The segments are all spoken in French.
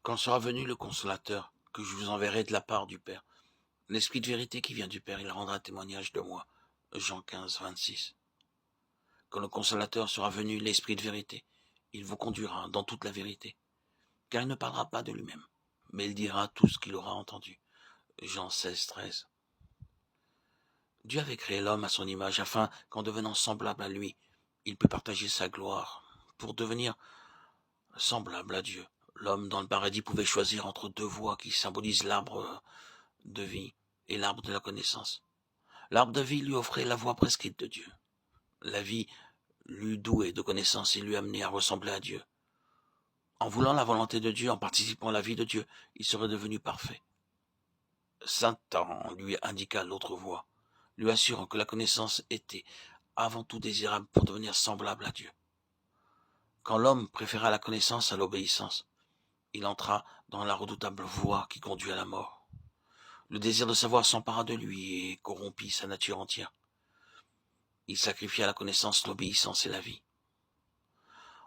Quand sera venu le Consolateur, que je vous enverrai de la part du Père, l'Esprit de vérité qui vient du Père, il rendra témoignage de moi. Jean 15, 26. Quand le Consolateur sera venu, l'Esprit de vérité, il vous conduira dans toute la vérité, car il ne parlera pas de lui-même, mais il dira tout ce qu'il aura entendu. Jean 16, 13. Dieu avait créé l'homme à son image, afin qu'en devenant semblable à lui, il peut partager sa gloire. Pour devenir semblable à Dieu, l'homme dans le paradis pouvait choisir entre deux voies qui symbolisent l'arbre de vie et l'arbre de la connaissance. L'arbre de vie lui offrait la voie prescrite de Dieu. La vie l'eût doué de connaissance et lui amenait à ressembler à Dieu. En voulant la volonté de Dieu, en participant à la vie de Dieu, il serait devenu parfait. Satan lui indiqua l'autre voie, lui assurant que la connaissance était avant tout désirable pour devenir semblable à Dieu. Quand l'homme préféra la connaissance à l'obéissance, il entra dans la redoutable voie qui conduit à la mort. Le désir de savoir s'empara de lui et corrompit sa nature entière. Il sacrifia la connaissance, l'obéissance et la vie.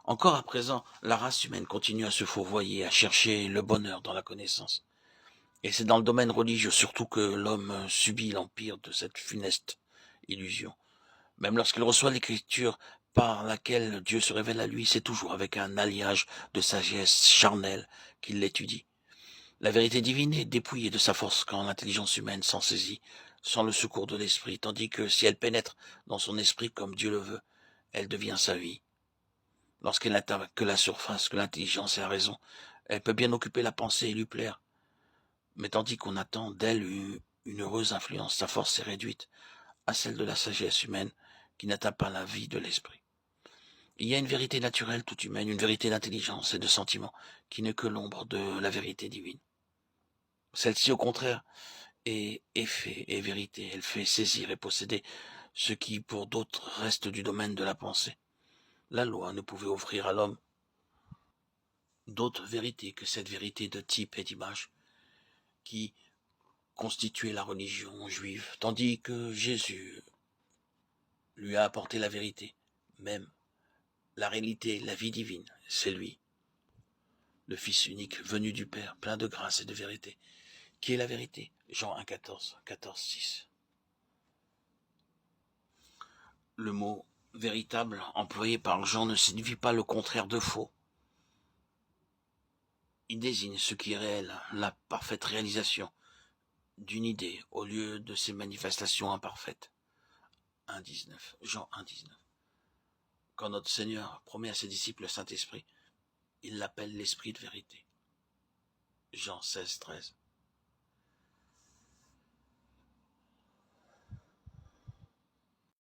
Encore à présent, la race humaine continue à se fourvoyer, à chercher le bonheur dans la connaissance. Et c'est dans le domaine religieux surtout que l'homme subit l'empire de cette funeste illusion. Même lorsqu'il reçoit l'écriture par laquelle Dieu se révèle à lui, c'est toujours avec un alliage de sagesse charnelle qu'il l'étudie. La vérité divine est dépouillée de sa force quand l'intelligence humaine s'en saisit, sans le secours de l'esprit, tandis que si elle pénètre dans son esprit comme Dieu le veut, elle devient sa vie. Lorsqu'elle n'atteint que la surface, que l'intelligence et la raison, elle peut bien occuper la pensée et lui plaire. Mais tandis qu'on attend d'elle une heureuse influence, sa force est réduite à celle de la sagesse humaine qui n'atteint pas la vie de l'esprit. Il y a une vérité naturelle toute humaine, une vérité d'intelligence et de sentiment qui n'est que l'ombre de la vérité divine. Celle-ci, au contraire, est effet et vérité. Elle fait saisir et posséder ce qui, pour d'autres, reste du domaine de la pensée. La loi ne pouvait offrir à l'homme d'autre vérité que cette vérité de type et d'image qui constituait la religion juive, tandis que Jésus lui a apporté la vérité, même la réalité, la vie divine, c'est lui, le Fils unique, venu du Père, plein de grâce et de vérité. Qui est la vérité? Jean 1, 14, 14, 6. Le mot véritable employé par Jean ne signifie pas le contraire de faux. Il désigne ce qui est réel, la parfaite réalisation d'une idée au lieu de ses manifestations imparfaites. 1,19. Jean 1,19. Quand notre Seigneur promet à ses disciples le Saint-Esprit, il l'appelle l'Esprit de vérité. Jean 16, 13.